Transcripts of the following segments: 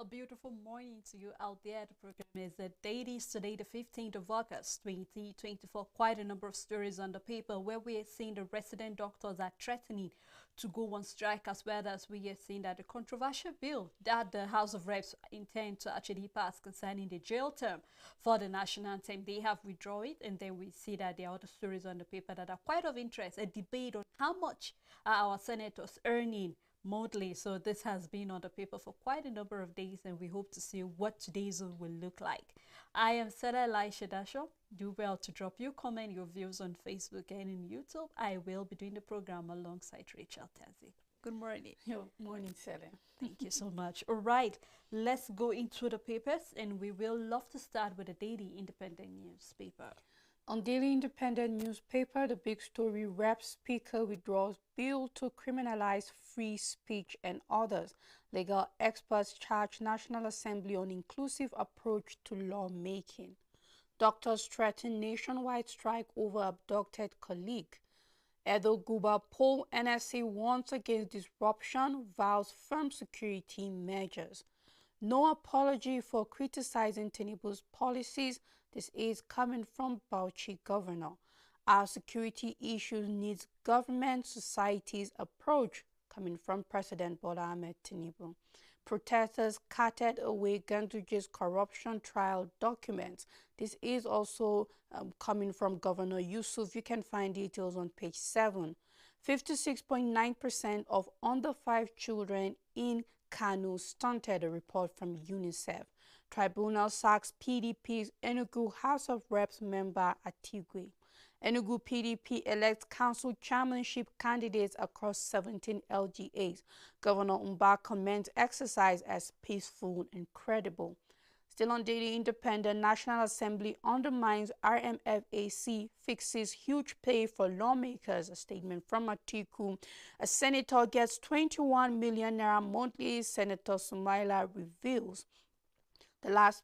A beautiful morning to you out there. The program is the Dailies today, the 15th of August, 2024. Quite a number of stories on the paper where we are seeing the resident doctors are threatening to go on strike, as well as we are seeing that the controversial bill that the House of Reps intend to actually pass concerning the jail term for the national anthem, they have withdrawn it. And then we see that there are other stories on the paper that are quite of interest. A debate on how much are our senators earning monthly. So this has been on the paper for quite a number of days, and we hope to see what today's one will look like. I am Sarah Elisha Dasho. Do well to drop your comment, your views on Facebook and in YouTube. I will be doing the program alongside Rachel Tazi. Good morning. Good morning, Sarah. Thank you so much. All right, let's go into the papers, and we will love to start with the Daily Independent newspaper. On Daily Independent newspaper, the big story: Rep Speaker withdraws bill to criminalize free speech and others. Legal experts charge National Assembly on inclusive approach to lawmaking. Doctors threaten nationwide strike over abducted colleague. Edo Guba poll: NSA warns against disruption, vows firm security measures. No apology for criticizing Tinubu's policies. This is coming from Bauchi governor. Our security issues needs government society's approach, coming from President Bola Ahmed Tinubu. Protesters carted away Ganduje's corruption trial documents. This is also coming from Governor Yusuf. You can find details on page 7. 56.9% of under 5 children in Kano stunted, a report from UNICEF. Tribunal sacks PDP's Enugu House of Reps member Atigwe. Enugu PDP elects council chairmanship candidates across 17 LGAs. Governor Umba commends exercise as peaceful and credible. Still on Daily Independent, National Assembly undermines RMFAC, fixes huge pay for lawmakers. A statement from Atiku. A senator gets 21 million naira monthly, Senator Sumaila reveals. The last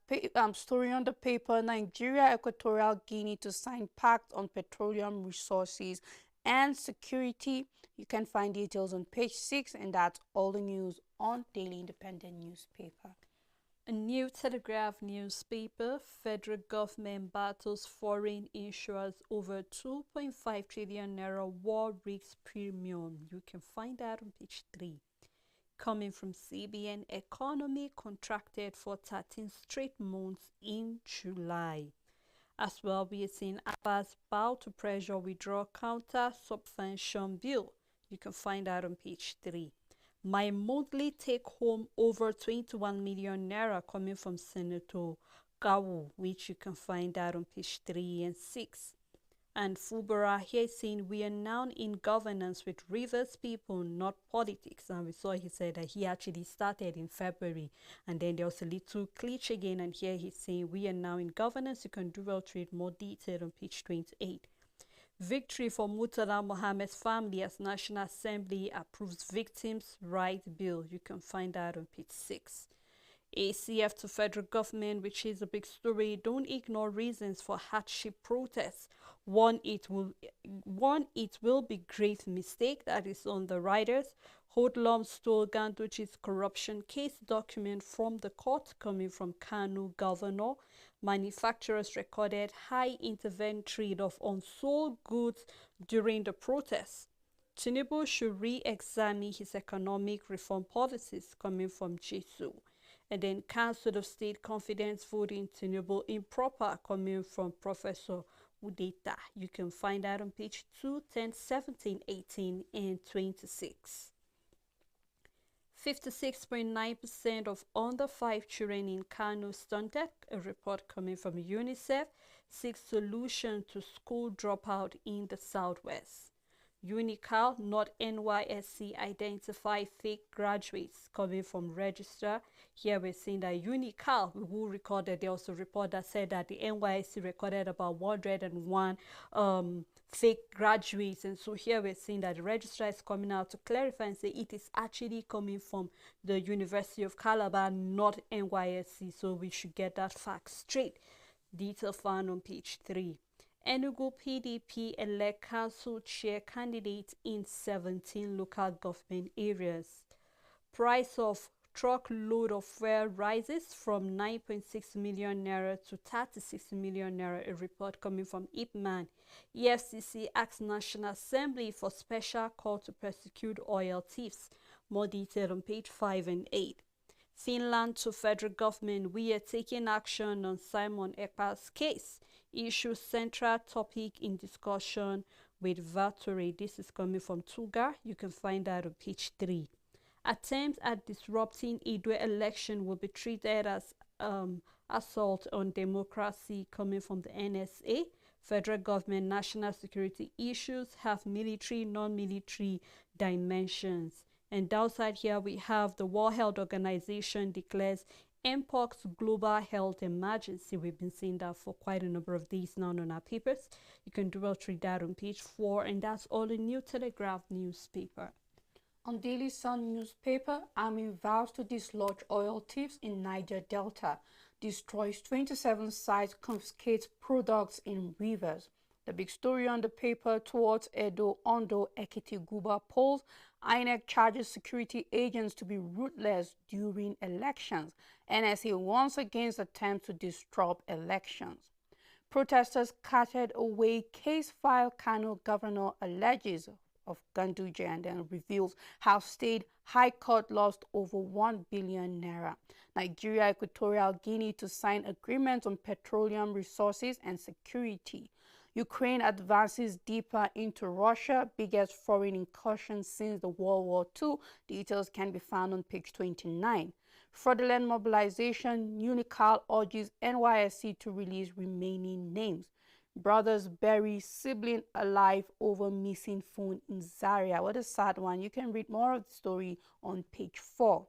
story on the paper: Nigeria, Equatorial Guinea to sign pact on petroleum resources and security. You can find details on page 6, and that's all the news on Daily Independent newspaper. A New Telegraph newspaper: federal government battles foreign insurers over 2.5 trillion naira war risk premium. You can find that on page 3. Coming from CBN, economy contracted for 13 straight months in July. As well, we are seeing Abbas bow to pressure withdraw counter subvention bill. You can find that on page 3. My monthly take home over 21 million naira, coming from Senator Gawu, which you can find out on page 3 and 6. And Fubara here saying we are now in governance with Rivers people, not politics. And we saw he said that he actually started in February. And then there was a little glitch again. And here he's saying we are now in governance. You can do well to read more detail on page 28. Victory for Murtala Mohammed's family as National Assembly approves Victims' Rights Bill. You can find that on page 6. ACF to federal government, which is a big story. Don't ignore reasons for hardship protests. One, it will be grave mistake. That is on the riders. Hoodlum stole Ganduchi's corruption case document from the court, coming from Kano governor. Manufacturers recorded high inventory of unsold goods during the protests. Tinubu should re-examine his economic reform policies, coming from Jesu. And then Council of State confidence voting Tinubu improper, coming from Professor Udeta. You can find that on page 2, 10, 17, 18, and 26. 56.9% of under 5 children in Kano stunted, a report coming from UNICEF, seeks solution to school dropout in the Southwest. Unical, not NYSC, identify fake graduates, coming from Registrar. Here we're seeing that Unical, who recorded, there was a report that said that the NYSC recorded about 101 fake graduates. And so here we're seeing that the Registrar is coming out to clarify and say it is actually coming from the University of Calabar, not NYSC. So we should get that fact straight. Detail found on page 3. Enugu PDP elect council chair candidates in 17 local government areas. Price of truckload of fuel rises from 9.6 million naira to 36 million naira, a report coming from Ipman. EFCC asks National Assembly for special call to prosecute oil thieves. More detail on page 5 and 8. Finland to federal government, we are taking action on Simon Ekpa's case. Issue central topic in discussion with Vatore. This is coming from Tuga. You can find that on page 3. Attempts at disrupting Edo election will be treated as assault on democracy, coming from the NSA. Federal government national security issues have military, non-military dimensions. And outside here we have the World Health Organization declares Mpox global health emergency. We've been seeing that for quite a number of days now on our papers. You can do well to read that on page 4, and that's all in New Telegraph newspaper. On Daily Sun newspaper, Army vows to dislodge oil thieves in Niger Delta, destroys 27 sites, confiscates products in rivers. The big story on the paper: towards Edo, Ondo, Ekiti, Guba polls, INEC charges security agents to be ruthless during elections. NSA warns against attempts to disrupt elections. Protesters carted away case file, Kano governor alleges of Ganduje, and then reveals how state high court lost over 1 billion naira. Nigeria, Equatorial Guinea to sign agreements on petroleum resources and security. Ukraine advances deeper into Russia, biggest foreign incursion since the World War II. Details can be found on page 29. Fraudulent mobilization, Unical urges NYSC to release remaining names. Brothers bury sibling alive over missing phone in Zaria. What a sad one. You can read more of the story on page 4.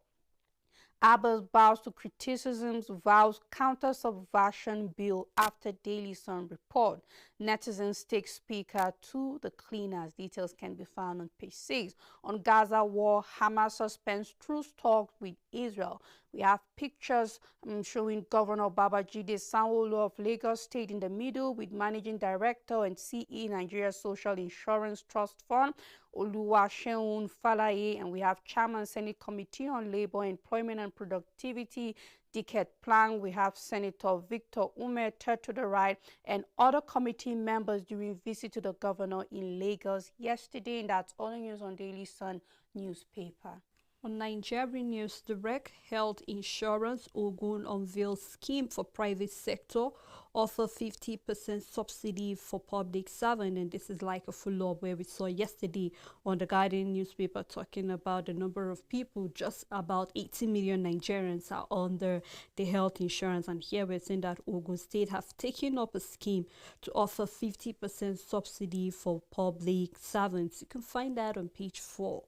Abbas bows to criticisms, vows counter-subversion bill after Daily Sun report. Netizens take speaker to the cleaners. Details can be found on page 6. On Gaza war, Hamas suspends truce talks with Israel. We have pictures showing Governor Babajide Sanwo-Olu of Lagos State in the middle, with Managing Director and CE Nigeria Social Insurance Trust Fund, Oluwaseun Falaye, and we have Chairman Senate Committee on Labor, Employment and Productivity, Dicket Plank. We have Senator Victor Ume, third to the right, and other committee members during visit to the governor in Lagos yesterday. And that's all the news on Daily Sun newspaper. On Nigerian News Direct, Health Insurance, Ogun unveils scheme for private sector, offer 50% subsidy for public servant. And this is like a follow-up where we saw yesterday on the Guardian newspaper talking about the number of people. Just about 80 million Nigerians are under the health insurance. And here we're saying that Ogun State have taken up a scheme to offer 50% subsidy for public servants. You can find that on page 4.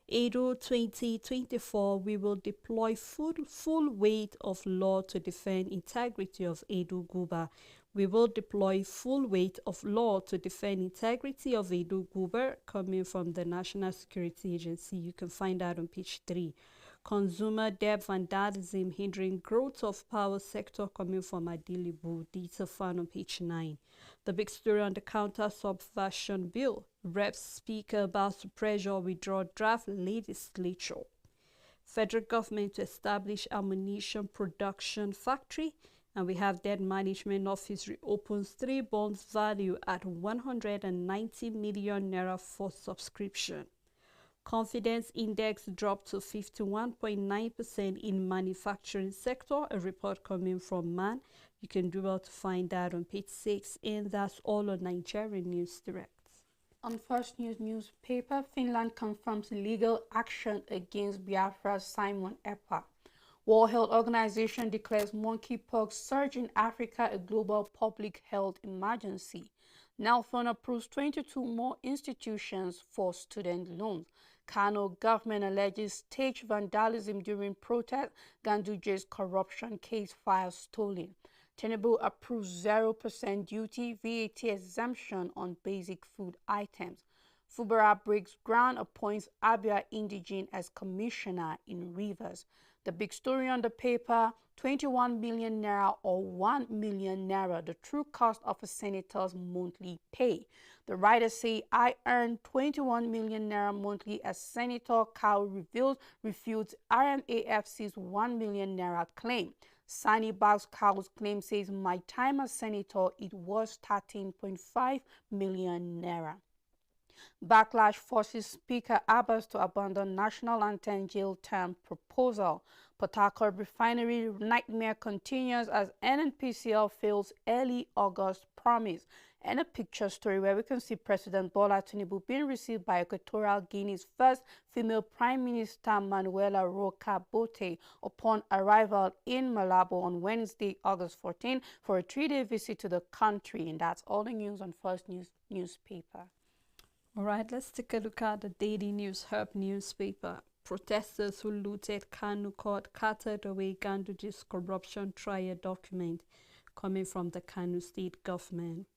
Edo 2024, we will deploy full weight of law to defend integrity of Edo Guba. We will deploy full weight of law to defend integrity of Edo Guba, coming from the National Security Agency. You can find that on page 3. Consumer debt vandalism hindering growth of power sector, coming from Adilibu. Detail found on page 9. The big story on the counter-subversion bill. Reps Speaker about to pressure withdraw draft legislature. Federal government to establish ammunition production factory. And we have Debt Management Office reopens 3 bonds value at 190 million naira for subscription. Confidence index dropped to 51.9% in manufacturing sector, a report coming from MAN. You can do well to find that on page 6, and that's all on Nigerian News Direct. On First News newspaper, Finland confirms legal action against Biafra's Simon Ekpa. World Health Organization declares monkeypox surge in Africa a global public health emergency. Nelfon approves 22 more institutions for student loans. Kano government alleges staged vandalism during protest. Ganduje's corruption case file stolen. Tinubu approves 0% duty VAT exemption on basic food items. Fubara breaks ground, appoints Abia Indigene as commissioner in Rivers. The big story on the paper: 21 million naira or 1 million naira, the true cost of a senator's monthly pay. The writer say, I earn 21 million naira monthly as Senator Cow reveals refutes RMAFC's 1 million naira claim. Sani Bags Cow's claim says, my time as senator, it was 13.5 million naira. Backlash forces Speaker Abbas to abandon national anthem jail term proposal. Port Harcourt refinery nightmare continues as NNPCL fails early August promise. And a picture story where we can see President Bola Tinubu being received by Equatorial Guinea's first female Prime Minister Manuela Roca Bote upon arrival in Malabo on Wednesday, August 14, for a 3-day visit to the country. And that's all the news on First News newspaper. All right, let's take a look at the Daily News Herb newspaper. Protesters who looted Kanu Court carted away Ganduji's corruption trial document coming from the Kanu state government.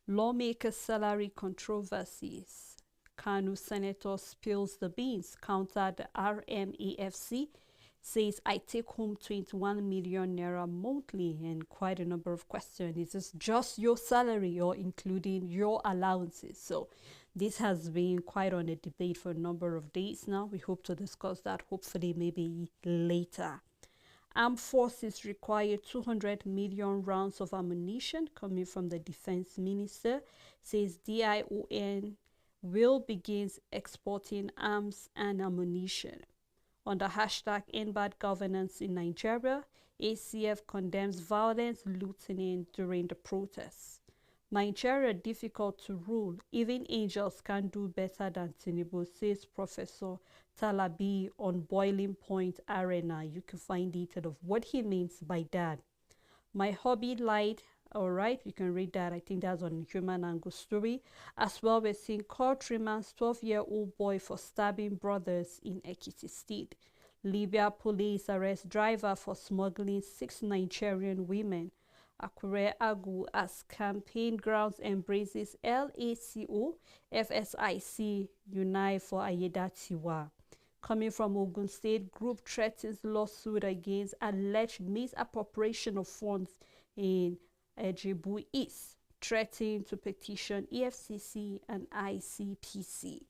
Lawmakers' salary controversies. Kanu senator spills the beans, counter the RMAFC, says I take home 21 million naira monthly, and quite a number of questions. Is this just your salary or including your allowances? So this has been quite on a debate for a number of days now. We hope to discuss that hopefully maybe later. Armed forces require 200 million rounds of ammunition coming from the defense minister, says DION will begin exporting arms and ammunition. On the hashtag #EndBadGovernance governance in Nigeria, ACF condemns violence looting during the protests. Nigeria difficult to rule. Even angels can do better than Tinubu, says Professor Talabi on Boiling Point Arena. You can find detail of what he means by that. My hobby lied. All right, you can read that. I think that's on Human Angle Story. As well, we're seeing court remands 12-year-old boy for stabbing brothers in Ekiti State. Libya police arrest driver for smuggling 6 Nigerian women. Akure Agu as campaign grounds embraces LACO, FSIC unite for Ayedatiwa. Coming from Ogun State, group threatens lawsuit against alleged misappropriation of funds in Ejibu East, threatening to petition EFCC and ICPC.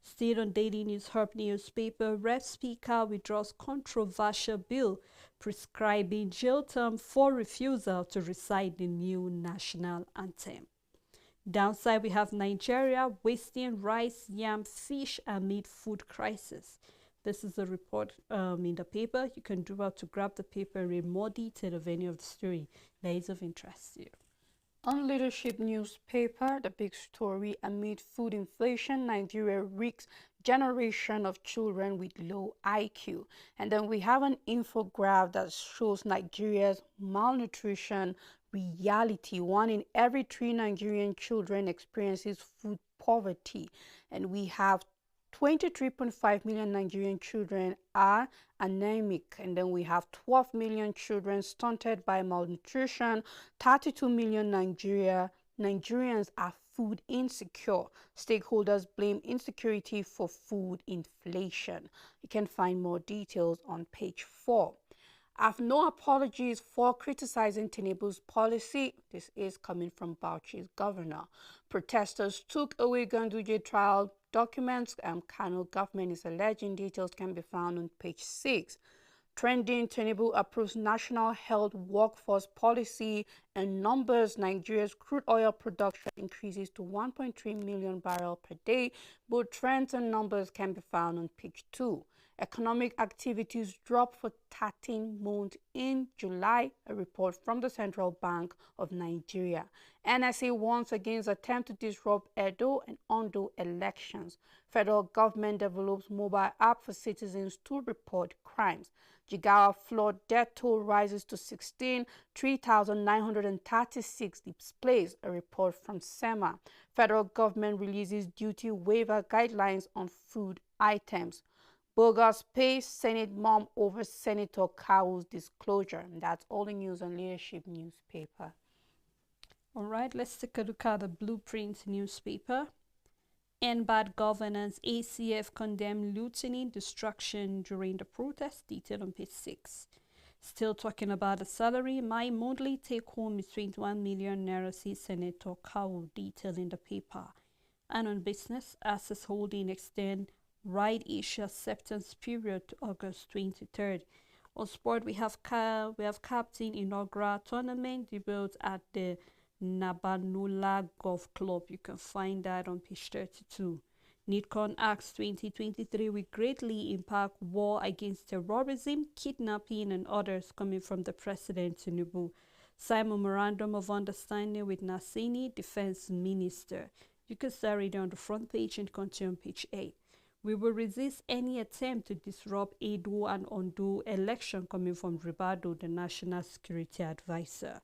Still on Daily News Herb newspaper, Rep Speaker withdraws controversial bill prescribing jail term for refusal to recite the new national anthem. Downside, we have Nigeria wasting rice, yam, fish amid food crisis. This is a report in the paper. You can do well to grab the paper and read more detail of any of the story that is of interest to you. On Leadership newspaper, the big story, amid food inflation, Nigeria risks generation of children with low IQ. And then we have an infographic that shows Nigeria's malnutrition reality. 1 in every 3 Nigerian children experiences food poverty. And we have 23.5 million Nigerian children are anemic, and then we have 12 million children stunted by malnutrition. 32 million Nigerians are food insecure. Stakeholders blame insecurity for food inflation. You can find more details on page 4. I have no apologies for criticizing Tinubu's policy. This is coming from Bauchi's governor. Protesters took away Ganduje trial documents. Kano government is alleging. Details can be found on page 6. Trending, Tinubu approves national health workforce policy and numbers. Nigeria's crude oil production increases to 1.3 million barrels per day. Both trends and numbers can be found on page 2. Economic activities dropped for 13 months in July, a report from the Central Bank of Nigeria. NSA warns against attempt to disrupt Edo and Ondo elections. Federal government develops mobile app for citizens to report crimes. Jigawa flood death toll rises to 16, 3,936 displaced, a report from SEMA. Federal government releases duty waiver guidelines on food items. Bogus pay Senate mom over Senator Cowell's disclosure. And that's all the news on Leadership newspaper. All right, let's take a look at the Blueprint newspaper. #Bad governance, ACF condemned looting, destruction during the protest, detailed on page 6. Still talking about the salary, my monthly take home is 21 million naira, says Senator Cowell, detailed in the paper. And on business, Access Holding extend Ride Asia acceptance period to August 23rd. On sport, we have Captain inaugural tournament debut at the Nabanula Golf Club. You can find that on page 32. NITCON Acts 2023 will greatly impact war against terrorism, kidnapping, and others coming from the President Tinubu. Sign memorandum of understanding with Nasini, Defense Minister. You can start reading on the front page and continue on page 8. We will resist any attempt to disrupt a do and undo election coming from Ribado, the National Security Advisor.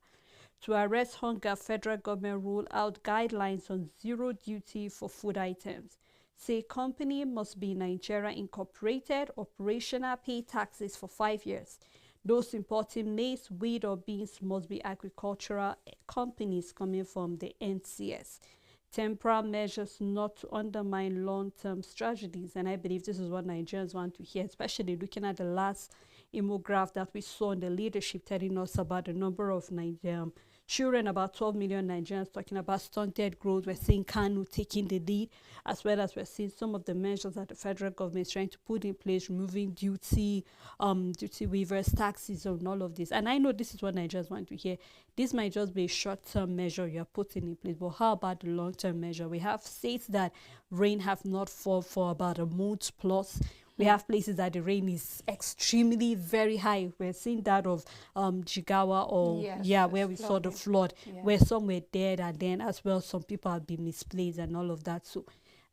To arrest hunger, federal government rule out guidelines on zero duty for food items. Say company must be Nigeria incorporated, operational, pay taxes for 5 years. Those importing maize, wheat, or beans must be agricultural companies coming from the NCS. Temporal measures not to undermine long-term strategies. And I believe this is what Nigerians want to hear, especially looking at the last infograph that we saw in the leadership telling us about the number of Nigerian children, about 12 million Nigerians, talking about stunted growth. We're seeing Kanu taking the lead, as well as we're seeing some of the measures that the federal government is trying to put in place, removing duty waivers, taxes, and all of this. And I know this is what Nigerians want to hear. This might just be a short-term measure you're putting in place, but how about the long-term measure? We have states that rain have not fallen for about a month plus. We have places that the rain is extremely very high. We're seeing that of Jigawa or where we saw the flood, where some were dead, and then as well some people have been misplaced and all of that. So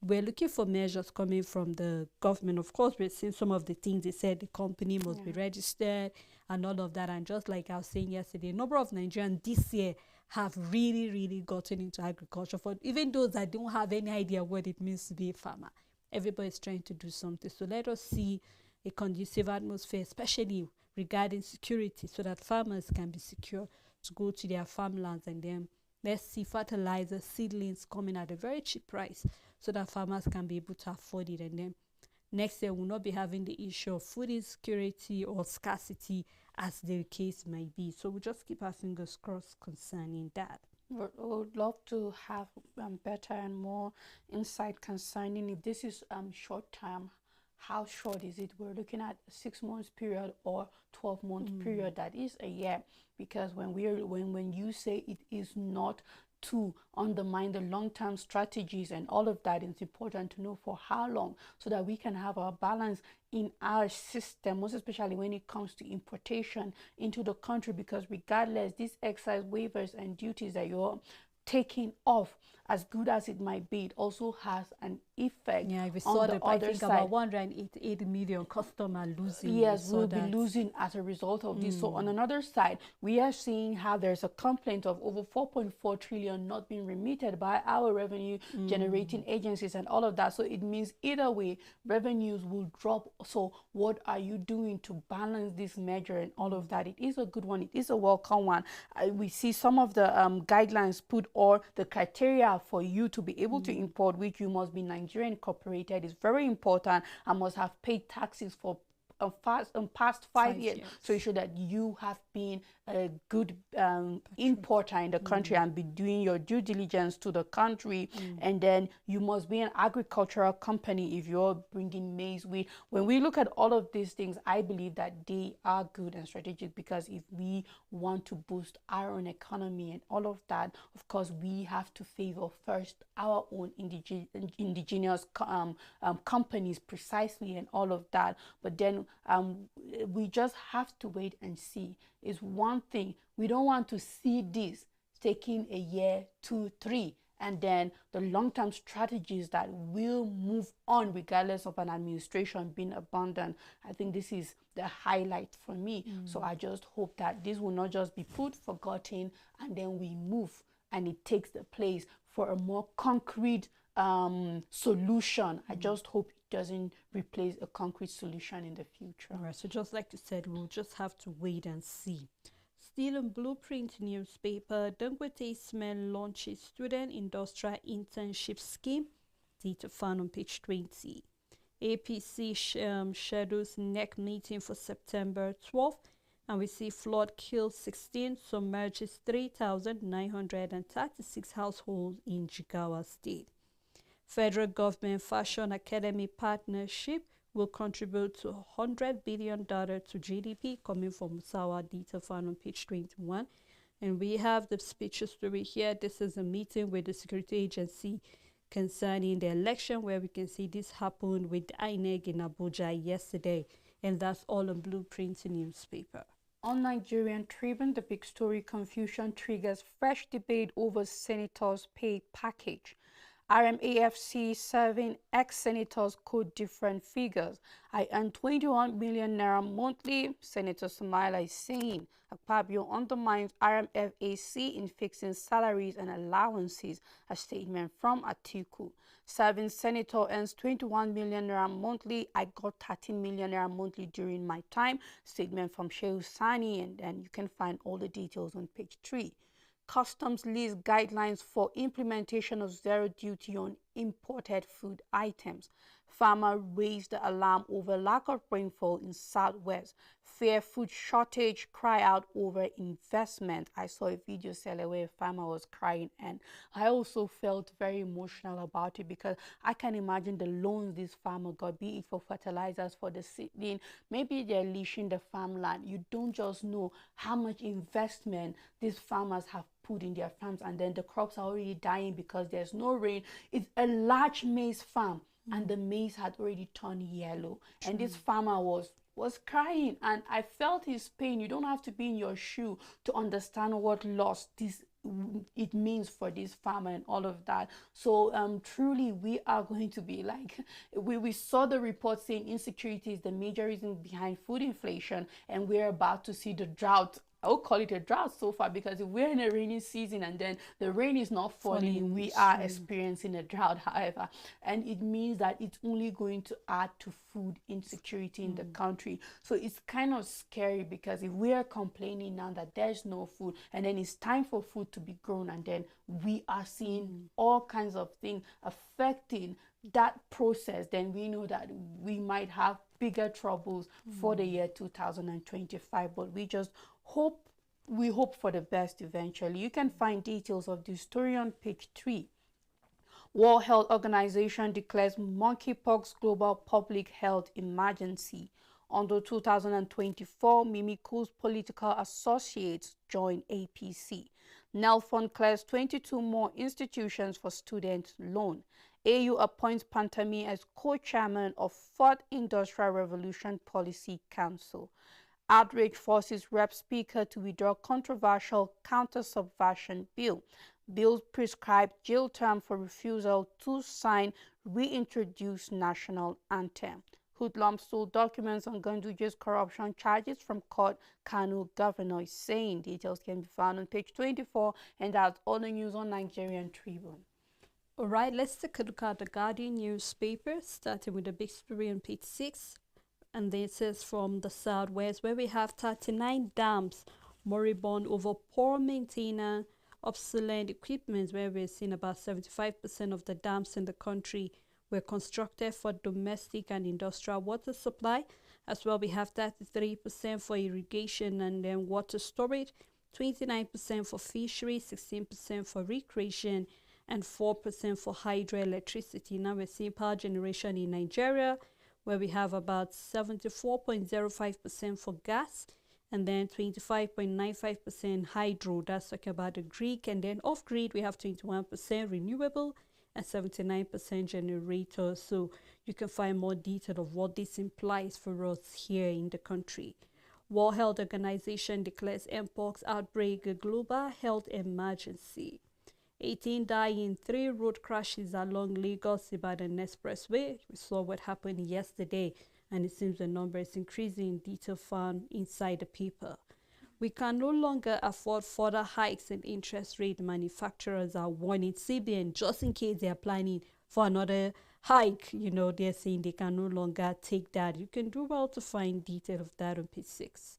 we're looking for measures coming from the government. Of course, we're seeing some of the things they said the company must be registered and all of that. And just like I was saying yesterday, a number of Nigerians this year have really gotten into agriculture. For even those that don't have any idea what it means to be a farmer, everybody's trying to do something. So let us see a conducive atmosphere, especially regarding security, so that farmers can be secure to go to their farmlands. And then let's see fertilizer, seedlings coming at a very cheap price so that farmers can be able to afford it. And then next year we'll not be having the issue of food insecurity or scarcity as the case might be. So we'll just keep our fingers crossed concerning that. Would love to have better and more insight concerning if this is short term. How short is it? We're looking at a 6 months period or 12-month period. That is a year, because when you say it is not to undermine the long-term strategies and all of that, it's important to know for how long, so that we can have our balance in our system, most especially when it comes to importation into the country. Because regardless, these excise waivers and duties that you're taking off, as good as it might be, it also has an effect. Yeah, we saw the I think side. About 188 million customers losing. Yes, we'll be losing as a result of this. So on another side, we are seeing how there's a complaint of over 4.4 trillion not being remitted by our revenue generating agencies and all of that. So it means either way, revenues will drop. So what are you doing to balance this measure and all of that? It is a good one. It is a welcome one. We see some of the guidelines put, or the criteria for you to be able to import, which you must be Nigerian incorporated, is very important, and must have paid taxes for past 5 years. So you show that you have been a good importer in the country and be doing your due diligence to the country. And then you must be an agricultural company if you're bringing maize, wheat. When we look at all of these things, I believe that they are good and strategic, because if we want to boost our own economy and all of that, of course we have to favor first our own indigenous companies precisely and all of that. But then we just have to wait and see. Is one thing, we don't want to see this taking a year, 2, 3, and then the long-term strategies that will move on regardless of an administration being abandoned. I think this is the highlight for me. So I just hope that this will not just be put, forgotten, and then we move and it takes the place for a more concrete solution. I just hope it doesn't replace a concrete solution in the future. All right, so just like you said, we'll just have to wait and see. Still in Blueprint newspaper, Dangote Cement launches student industrial internship scheme. Data found on page 20. APC schedules NEC meeting for September 12th. And we see flood kills 16, submerges 3,936 households in Jigawa State. Federal government Fashion Academy partnership will contribute to $100 billion to GDP, coming from Musawa data found on page 21. And we have the speech story here. This is a meeting with the security agency concerning the election, where we can see this happened with INEC in Abuja yesterday. And that's all on Blueprint newspaper. On Nigerian Tribune, the big story: confusion triggers fresh debate over senators' pay package. RMAFC serving ex-senators quote different figures. I earn 21 million naira monthly, Senator Sumaila is saying. Akpabio undermines RMFAC in fixing salaries and allowances, a statement from Atiku. Serving senator earns 21 million naira monthly. I got 13 million naira monthly during my time, statement from Shehu Sani, and then you can find all the details on page 3. Customs list guidelines for implementation of zero duty on imported food items. Farmer raised the alarm over lack of rainfall in Southwest. Fear food shortage, cry out over investment. I saw a video where a farmer was crying, and I also felt very emotional about it, because I can imagine the loans this farmer got, be it for fertilizers, for the seedling. Maybe they're leasing the farmland. You don't just know how much investment these farmers have put in their farms, and then the crops are already dying because there's no rain. It's a large maize farm, and the maize had already turned yellow. True. And this farmer was crying, and I felt his pain. You don't have to be in your shoe to understand what loss it means for this farmer and all of that. So truly we are going to be like, we saw the report saying insecurity is the major reason behind food inflation, and we're about to see the drought. I would call it a drought so far, because if we're in a rainy season and then the rain is not falling, we are experiencing a drought, however. And it means that it's only going to add to food insecurity in the country. So it's kind of scary, because if we are complaining now that there's no food, and then it's time for food to be grown, and then we are seeing all kinds of things affecting that process, then we know that we might have bigger troubles for the year 2025. But we hope for the best eventually. You can find details of the story on page 3. World Health Organization declares monkeypox global public health emergency. Under 2024, Mimiku's political associates join APC. Nelfon clears 22 more institutions for student loan. AU appoints Pantami as co-chairman of 4th Industrial Revolution Policy Council. Outrage forces Rep Speaker to withdraw controversial counter-subversion bill. Bill prescribed jail term for refusal to sign reintroduced national anthem. Hoodlum stole documents on Ganduje's corruption charges from court, Kano governor is saying. Details can be found on page 24, and that's all the news on Nigerian Tribune. All right, let's take a look at the Guardian newspaper, starting with the big story on page 6. And this is from the Southwest, where we have 39 dams moribund over poor maintenance, obsolete equipment, where we're seeing about 75% of the dams in the country were constructed for domestic and industrial water supply. As well, we have 33% for irrigation and then water storage, 29% for fisheries, 16% for recreation, and 4% for hydroelectricity. Now we're seeing power generation in Nigeria, where we have about 74.05% for gas, and then 25.95% hydro. That's talking about the grid. And then off-grid, we have 21% renewable and 79% generator. So you can find more detail of what this implies for us here in the country. World Health Organization declares Mpox outbreak a global health emergency. 18 die in 3 road crashes along Lagos-Ibadan Expressway. We saw what happened yesterday, and it seems the number is increasing. Detail found inside the paper. We can no longer afford further hikes in interest rate. Manufacturers are warning CBN just in case they are planning for another hike. You know, they're saying they can no longer take that. You can do well to find detail of that on page 6.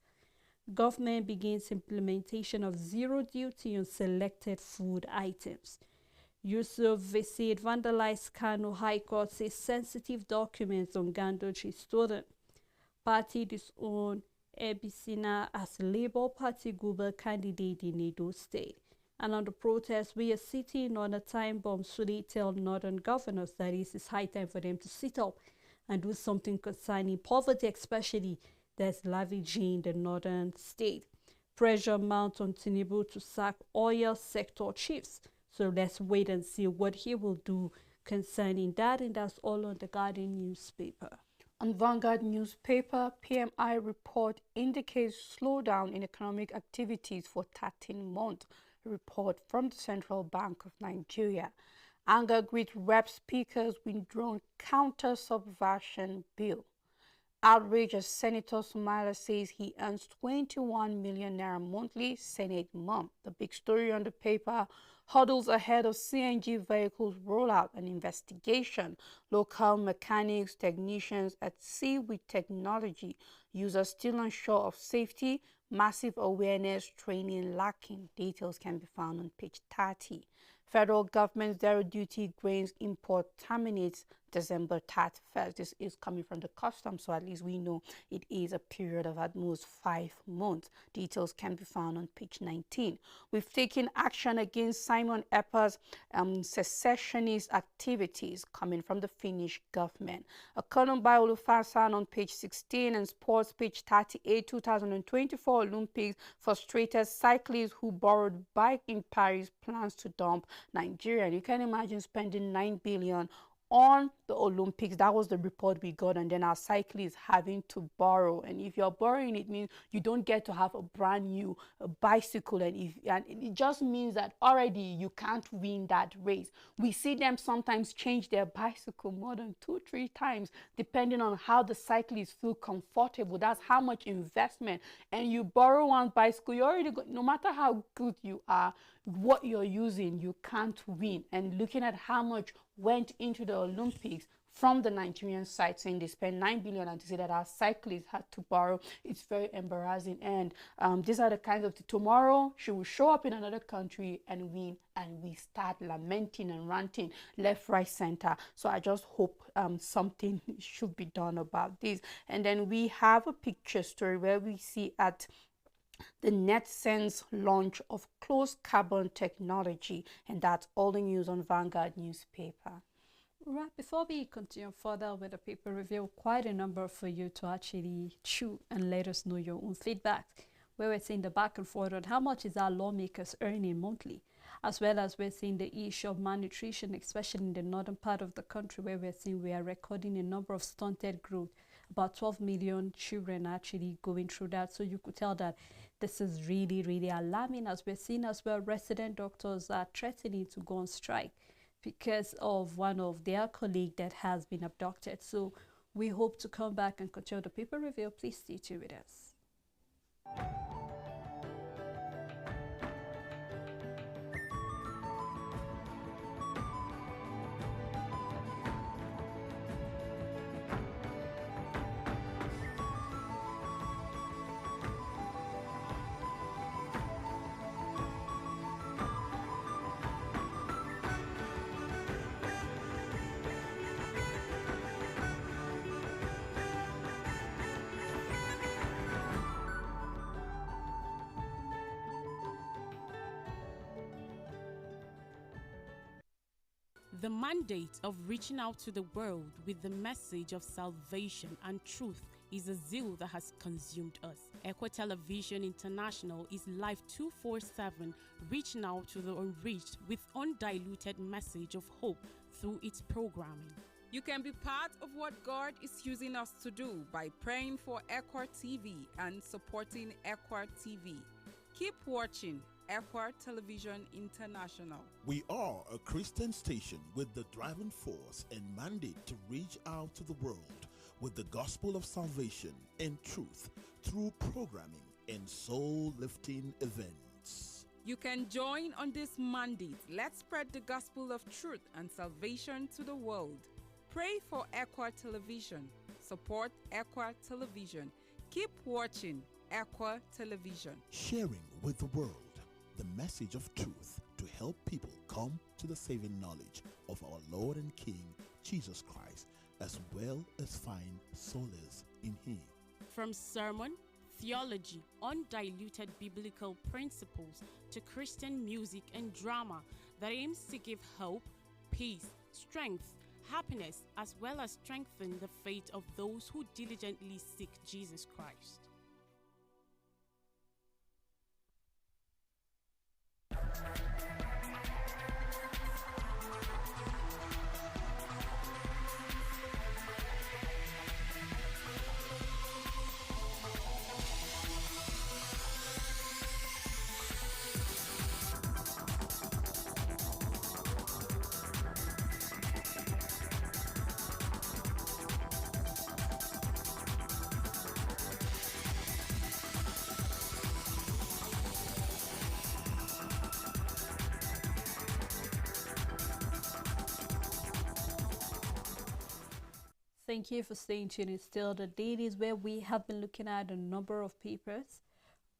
Government begins implementation of zero duty on selected food items. Yusuf visit vandalized Kano High Court, says sensitive documents on Gandoji stolen. Party disown Ebisina as Labour Party guber candidate in Edo State. And on the protest, we are sitting on a time bomb, so they tell northern governors that it's high time for them to sit up and do something concerning poverty, especially that's ravaging the northern state. Pressure mounts on Tinubu to sack oil sector chiefs. So let's wait and see what he will do concerning that. And that's all on the Guardian newspaper. On Vanguard newspaper, PMI report indicates slowdown in economic activities for 13 months. Report from the Central Bank of Nigeria. Anger greets rep speakers withdrawn counter subversion bill. Outrage as Senator Sumaila says he earns 21 million naira monthly Senate mom. The big story on the paper, hurdles ahead of CNG vehicles rollout and investigation. Local mechanics, technicians at sea with technology. Users still unsure of safety. Massive awareness training lacking. Details can be found on page 30. Federal government zero duty grains import terminates December 31st. This is coming from the customs, so at least we know it is a period of at most 5 months. Details can be found on page 19. We've taken action against Simon Epper's secessionist activities coming from the Finnish government. A column by Olufasan on page 16 and sports page 38, 2024 Olympics frustrated cyclists who borrowed bike in Paris plans to dump Nigeria. And you can imagine spending 9 billion on the Olympics. That was the report we got, and then our cyclists having to borrow. And if you're borrowing, it means you don't get to have a brand new bicycle, and it just means that already you can't win that race. We see them sometimes change their bicycle more than 2-3 times depending on how the cyclists feel comfortable. That's how much investment. And you borrow one bicycle, you already got, no matter how good you are, what you're using, you can't win. And looking at how much went into the Olympics from the Nigerian side, saying they spent 9 billion, and to say that our cyclists had to borrow, it's very embarrassing. And these are the kinds of tomorrow she will show up in another country and win, and we start lamenting and ranting left, right, center. So I just hope something should be done about this. And then we have a picture story where we see at the NetSense launch of closed carbon technology, and that's all the news on Vanguard newspaper. Right, before we continue further with the paper review, quite a number for you to actually chew and let us know your own feedback. Where we're seeing the back and forth on how much is our lawmakers earning monthly, as well as we're seeing the issue of malnutrition, especially in the northern part of the country, where we're seeing we are recording a number of stunted growth. About 12 million children actually going through that. So you could tell that this is really, really alarming, as we're seeing as well resident doctors are threatening to go on strike because of one of their colleagues that has been abducted. So we hope to come back and continue the paper review. Please stay tuned with us. The mandate of reaching out to the world with the message of salvation and truth is a zeal that has consumed us. Equa Television International is live 24/7, reaching out to the unreached with undiluted message of hope through its programming. You can be part of what God is using us to do by praying for Equa TV and supporting Equa TV. Keep watching Equa Television International. We are a Christian station with the driving force and mandate to reach out to the world with the gospel of salvation and truth through programming and soul-lifting events. You can join on this mandate. Let's spread the gospel of truth and salvation to the world. Pray for Equa Television. Support Equa Television. Keep watching Equa Television. Sharing with the world the message of truth to help people come to the saving knowledge of our Lord and King, Jesus Christ, as well as find solace in Him. From sermon, theology, undiluted biblical principles to Christian music and drama that aims to give hope, peace, strength, happiness, as well as strengthen the faith of those who diligently seek Jesus Christ. Thank you for staying tuned. It's still the Dailies, where we have been looking at a number of papers,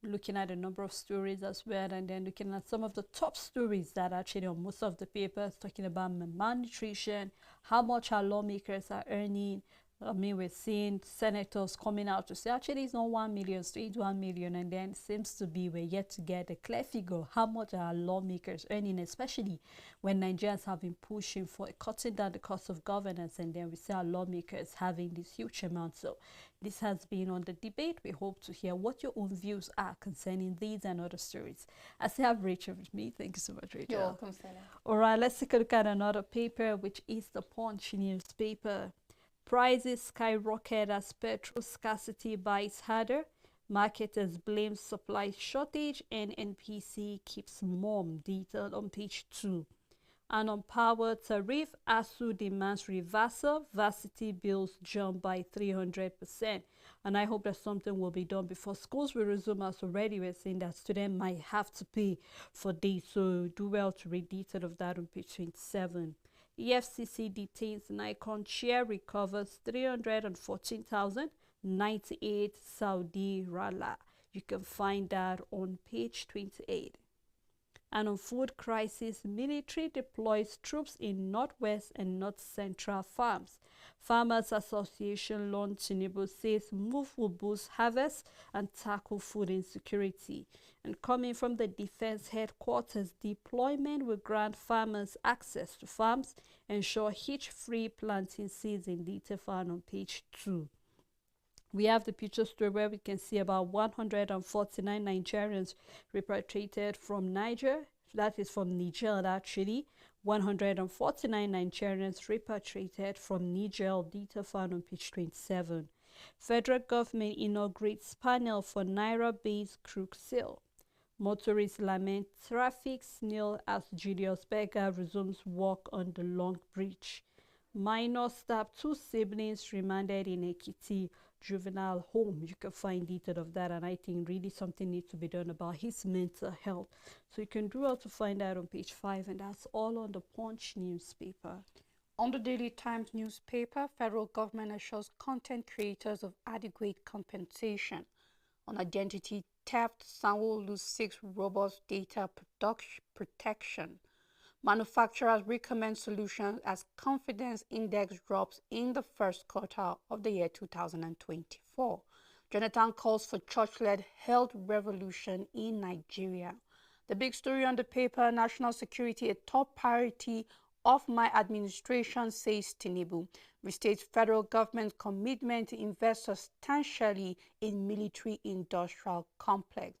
looking at a number of stories as well, and then looking at some of the top stories that actually on most of the papers, talking about malnutrition, how much our lawmakers are earning. I mean, we're seeing senators coming out to say actually it's not 1 million, it's 1 million, and then it seems to be we're yet to get a clear figure how much are lawmakers earning, especially when Nigerians have been pushing for cutting down the cost of governance, and then we see our lawmakers having this huge amount. So this has been on the debate. We hope to hear what your own views are concerning these and other stories. I still have Rachel with me. Thank you so much, Rachel. You're welcome, Stella. All right, let's take a look at another paper, which is the Punch newspaper. Prices skyrocket as petrol scarcity bites harder. Marketers blame supply shortage, and NPC keeps mum, detailed on page 2. And on power tariff, ASU demands reversal. Varsity bills jump by 300%. And I hope that something will be done before schools will resume. As already we're saying that students might have to pay for this. So do well to read detail of that on page 27. EFCC detains Nikon chair, recovers 314,098 Saudi Riyal. You can find that on page 28. And on food crisis, military deploys troops in northwest and north central farms. Farmers Association Lon Tinubu says move will boost harvest and tackle food insecurity. And coming from the defense headquarters, deployment will grant farmers access to farms, ensure hitch-free planting season. Detail found on page 2. We have the picture story where we can see about 149 Nigerians repatriated from Niger. That is from Niger, actually. 149 Nigerians repatriated from Niger. Detail found on page 27. Federal government inaugurates panel for Naira-based crook sale. Motorists lament traffic snail as Julius Berger resumes work on the Long Bridge. Minor stab 2 siblings remanded in Ekiti juvenile home. You can find detail of that, and I think really something needs to be done about his mental health. So you can do well to find that on page 5, and that's all on the Punch newspaper. On the Daily Times newspaper, federal government assures content creators of adequate compensation. On identity theft, Sanwo-Olu seeks robust data protection. Manufacturers recommend solutions as confidence index drops in the first quarter of the year 2024. Jonathan calls for church-led health revolution in Nigeria. The big story on the paper, national security a top priority of my administration, says Tinubu. Restates federal government commitment to invest substantially in military-industrial complex.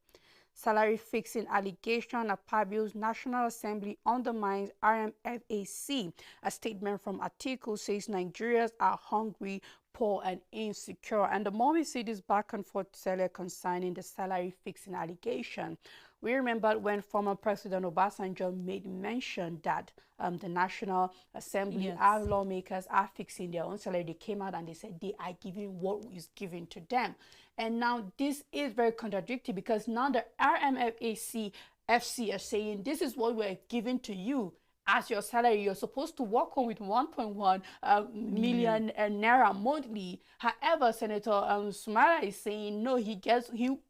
Salary fixing allegation at Pabio's National Assembly undermines RMFAC. A statement from Atiku says Nigerians are hungry, poor, and insecure. And the more we see this back and forth concerning the salary fixing allegation, we remember when former President Obasanjo made mention that the National Assembly, Yes, our lawmakers are fixing their own salary. They came out and they said they are giving what is given to them. And now this is very contradictory, because now the RMFAC FC are saying this is what we're giving to you as your salary. You're supposed to walk home with 1.1 million naira monthly. However, Senator Sumara is saying no, he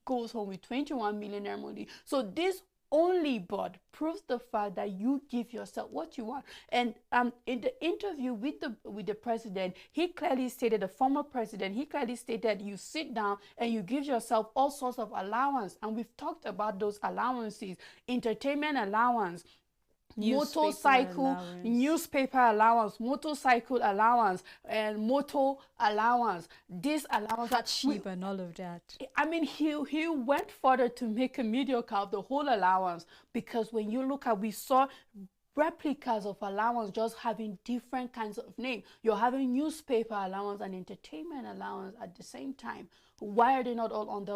goes home with 21 million naira monthly. So this only but proves the fact that you give yourself what you want. And in the interview with the president, he clearly stated, the former president, he clearly stated, you sit down and you give yourself all sorts of allowance. And we've talked about those allowances: entertainment allowance, newspaper allowance, motorcycle allowance, and motor allowance, this allowance, hardship, and all of that. I mean, he went further to make a mediocre of the whole allowance, because when you look at, we saw replicas of allowance just having different kinds of name. You're having newspaper allowance and entertainment allowance at the same time. Why are they not all under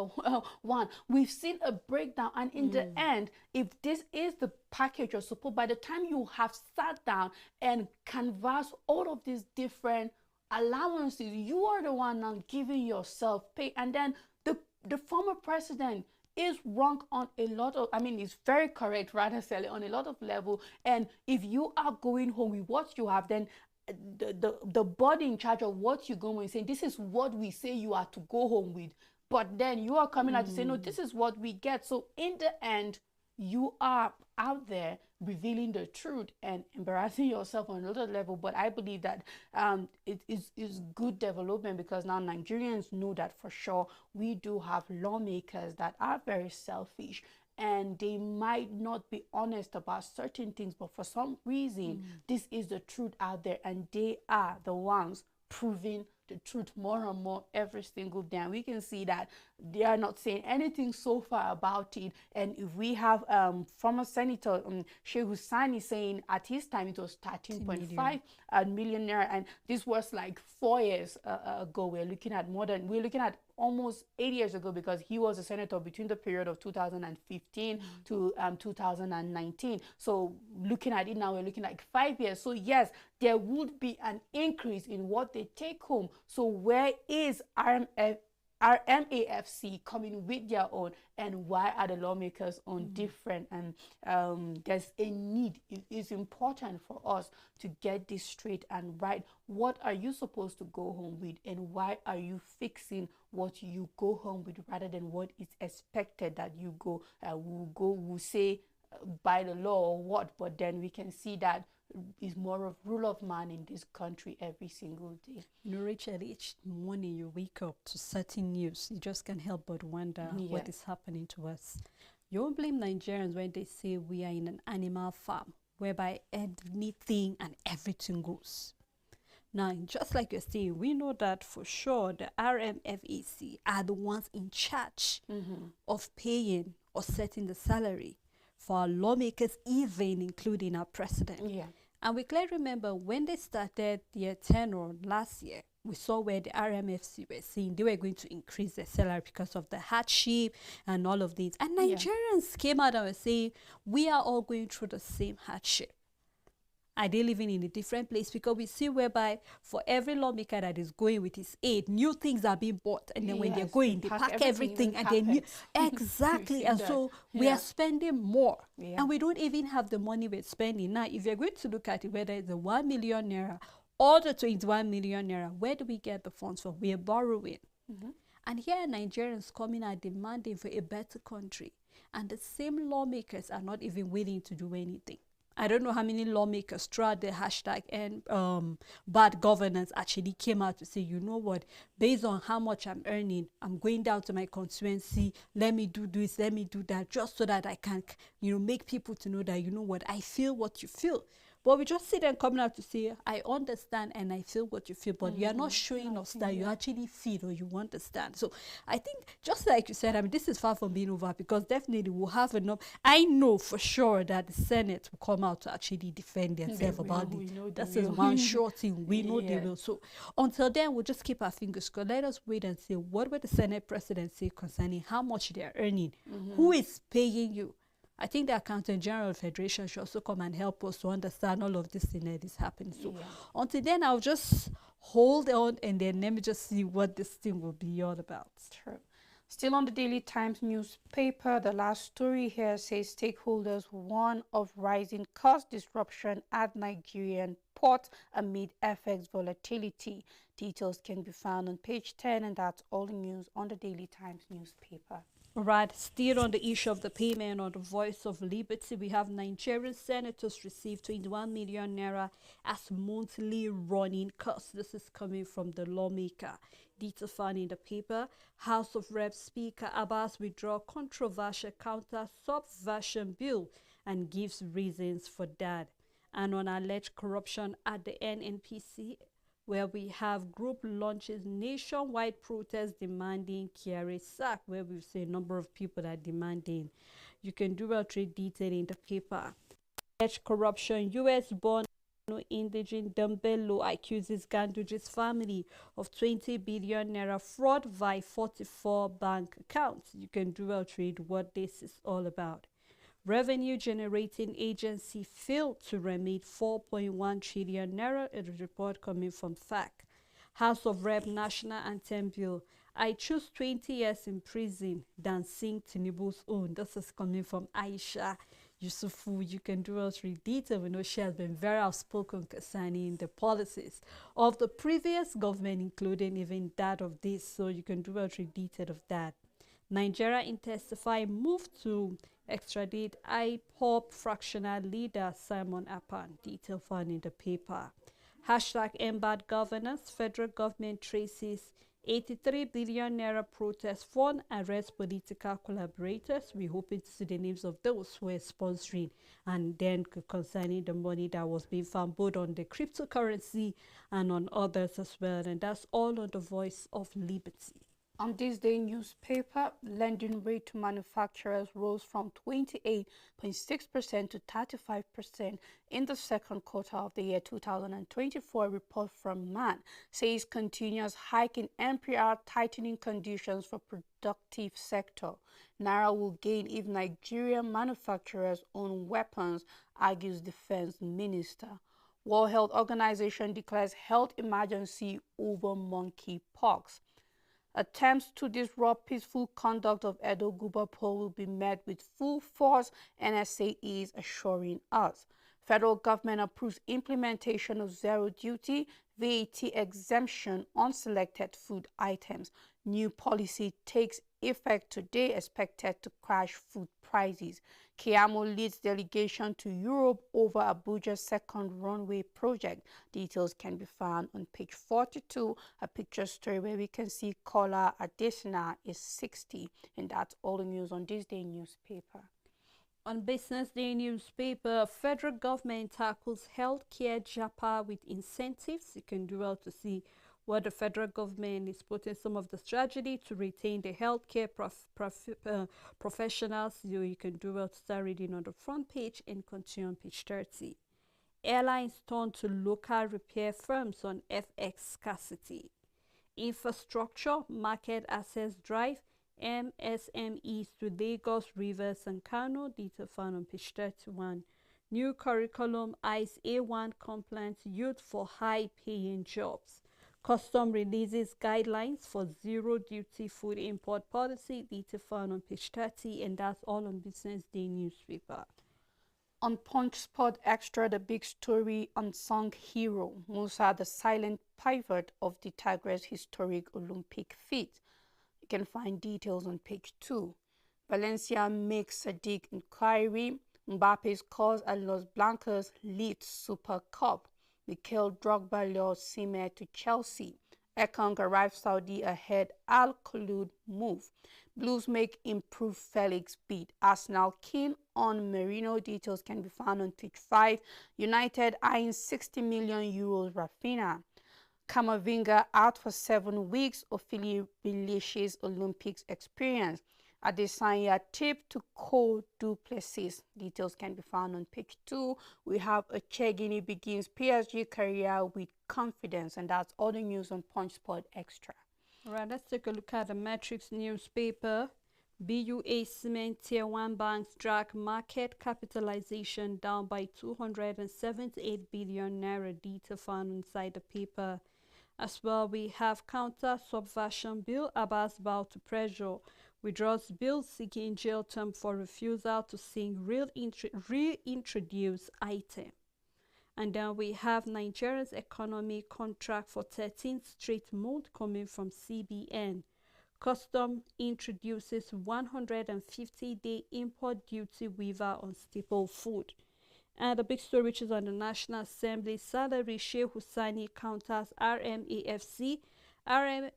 one? We've seen a breakdown, and in the end, if this is the package you're supposed, by the time you have sat down and canvassed all of these different allowances, you are the one now giving yourself pay. And then the former president is wrong on a lot of, I mean, it's very correct, rather, Sally, on a lot of level. And if you are going home with what you have, then the body in charge of what you're going with saying, this is what we say you are to go home with, but then you are coming out to say, no, this is what we get. So in the end, you are out there revealing the truth and embarrassing yourself on another level. But I believe that it is good development, because now Nigerians know that for sure we do have lawmakers that are very selfish, and they might not be honest about certain things, but for some reason this is the truth out there, and they are the ones proving the truth more and more every single day. And we can see that they are not saying anything so far about it. And if we have former Senator Sheikh Hussaini saying at his time it was 13.5 million naira, and this was like 4 years ago. We're looking at almost 8 years ago, because he was a senator between the period of 2015 to 2019. So looking at it now, we're looking like 5 years. So yes, there would be an increase in what they take home. So where is RMAFC coming with their own, and why are the lawmakers on different? And there's a need. It is important for us to get this straight and right. What are you supposed to go home with, and why are you fixing what you go home with rather than what is expected that you go? We'll say by the law or what, but then we can see that is more of rule of man in this country every single day. You know, Rachel, each morning you wake up to certain news, you just can't help but wonder what is happening to us. You won't blame Nigerians when they say we are in an animal farm whereby anything and everything goes. Now, just like you're saying, we know that for sure the RMFAC are the ones in charge of paying or setting the salary for our lawmakers, even including our president. Yeah. And we clearly remember when they started their tenure last year, we saw where the RMFC were saying they were going to increase their salary because of the hardship and all of these. And Nigerians came out and were saying, we are all going through the same hardship. Are they living in a different place? Because we see whereby for every lawmaker that is going with his aid, new things are being bought, and then when they're going, they pack everything and then exactly. And so we are spending more, and we don't even have the money we're spending. Now, if you're going to look at it, whether it's the 1 million naira or the 21 million naira, where do we get the funds from? We are borrowing. And here are Nigerians coming out demanding for a better country, and the same lawmakers are not even willing to do anything. I don't know how many lawmakers throughout the hashtag and bad governance actually came out to say, you know what, based on how much I'm earning, I'm going down to my constituency, let me do this, let me do that, just so that I can, make people to know that, you know what, I feel what you feel. But we just see them coming out to say, I understand and I feel what you feel, but you are not showing us that you actually feel or you understand. So I think, just like you said, I mean, this is far from being over, because definitely we'll have enough. I know for sure that the Senate will come out to actually defend themselves about it. This is one sure thing. We know they will. So until then, we'll just keep our fingers crossed. Let us wait and see what will the Senate president say concerning how much they are earning. Who is paying you? I think the Accountant General Federation should also come and help us to understand all of this thing that is happening. So until then, I'll just hold on and then let me just see what this thing will be all about. True. Still on the Daily Times newspaper, the last story here says stakeholders warn of rising cost disruption at Nigerian port amid FX volatility. Details can be found on page 10, and that's all the news on the Daily Times newspaper. Right, still on the issue of the payment on the Voice of Liberty, we have Nigerian senators receive 21 million naira as monthly running costs. This is coming from the lawmaker. Detail found in the paper. House of Reps Speaker Abbas withdraw controversial counter subversion bill and gives reasons for that. And on alleged corruption at the NNPC, where we have group launches nationwide protests demanding Kiari sack, where we've seen a number of people that are demanding. You can do a trade detail in the paper. Alleged corruption, US born indigent Dumbello accuses Ganduji's family of 20 billion naira fraud via 44 bank accounts. You can do a trade what this is all about. Revenue generating agency failed to remit 4.1 trillion naira, a report coming from FAC. House of Rep National Anthem Bill. I choose 20 years in prison than sing Tinubu's own. This is coming from Aisha Yusufu. You can do us read detail. We know she has been very outspoken concerning the policies of the previous government, including even that of this. So you can do us read detail of that. Nigeria intensify move to extradite IPOB fractional leader Simon Apan. Detail found in the paper. Hashtag Embed Governance. Federal government traces 83 billion naira protest fund arrests political collaborators. We hoping to see the names of those who were sponsoring and then concerning the money that was being found both on the cryptocurrency and on others as well. And that's all on the Voice of Liberty. On this day newspaper, lending rate to manufacturers rose from 28.6% to 35% in the second quarter of the year 2024. Report from MAN says continuous hike in MPR tightening conditions for productive sector. Naira will gain if Nigerian manufacturers own weapons, argues Defense Minister. World Health Organization declares health emergency over monkeypox. Attempts to disrupt peaceful conduct of Edo Guber poll will be met with full force, NSA is assuring us. Federal government approves implementation of zero duty VAT exemption on selected food items. New policy takes effect today, expected to crash food prices. Keyamo leads delegation to Europe over Abuja's second runway project. Details can be found on page 42, a picture story where we can see Kola Adesina is 60. And that's all the news on this day newspaper. On Business Day newspaper, federal government tackles healthcare JAPA with incentives. You can do well to see what the federal government is putting some of the strategy to retain the healthcare professionals. You can do well to start reading on the front page and continue on page 30. Airlines turn to local repair firms on FX scarcity. Infrastructure, market access drive, MSMEs to Lagos, Rivers and Kano. Detail found on page 31. New curriculum eyes A1 compliant youth for high-paying jobs. Custom releases guidelines for zero-duty food import policy. Detail found on page 30, and that's all on Business Day newspaper. On Punch Sport Extra, the big story, unsung hero, Musa, the silent pivot of the Tigers' historic Olympic feat. You can find details on page 2. Valencia makes Sadiq inquiry. Mbappe scores at Los Blancos lead Super Cup. Mikel Drogba lures Sime to Chelsea. Ekong arrives Saudi ahead Al Khulud move. Blues make improved Felix bid. Arsenal keen on Merino. Details can be found on page 5. United eyeing 60 million euros Rafinha. Kamavinga out for 7 weeks. Ophelia relishes Olympics experience. Adesanya tip to Co Duplessis. Details can be found on page 2. We have Echegini begins PSG career with confidence, and that's all the news on Punch Sport Extra. All right, let's take a look at the Matrix newspaper. BUA Cement Tier 1 banks drag market capitalization down by 278 billion naira. Detail found inside the paper. As well, we have counter subversion bill. Abbas bow to pressure. Withdraws bill seeking jail term for refusal to sing reintroduce item. And then we have Nigeria's economy contract for 13th straight month coming from CBN. Custom introduces 150-day import duty waiver on staple food. And the big story, which is on the National Assembly, Salary Sheikh Hussaini counters RMAFC. The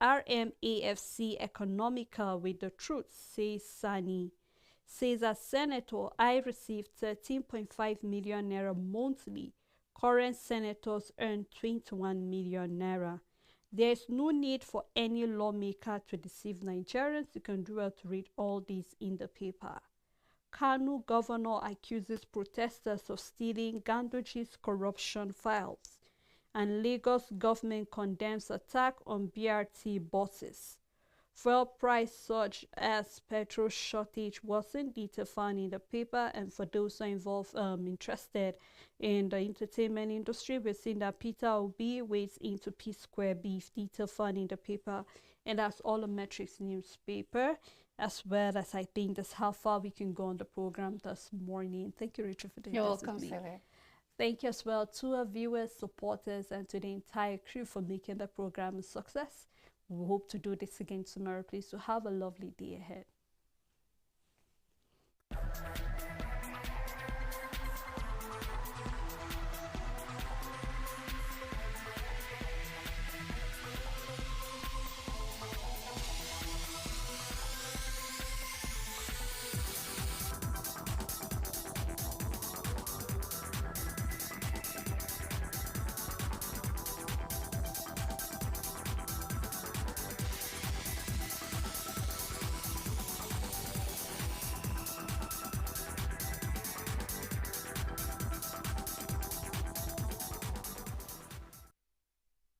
RMAFC economical with the truth, says Sani. Says as senator, I received 13.5 million naira monthly. Current senators earn 21 million naira. There is no need for any lawmaker to deceive Nigerians. You can do well to read all this in the paper. Kanu governor accuses protesters of stealing Gandoji's corruption files. And Lagos government condemns attack on BRT buses. Fuel price surge as petrol shortage wasn't detailed found in the paper. And for those who are involved, interested in the entertainment industry, we're seeing that Peter Obi weighs into P Square beef, detailed found in the paper. And that's all the metrics newspaper, as well as I think that's how far we can go on the program this morning. Thank you, Richard, for doing You're this welcome, with me. Sylvia. Thank you as well to our viewers, supporters, and to the entire crew for making the program a success. We hope to do this again tomorrow, please. So have a lovely day ahead.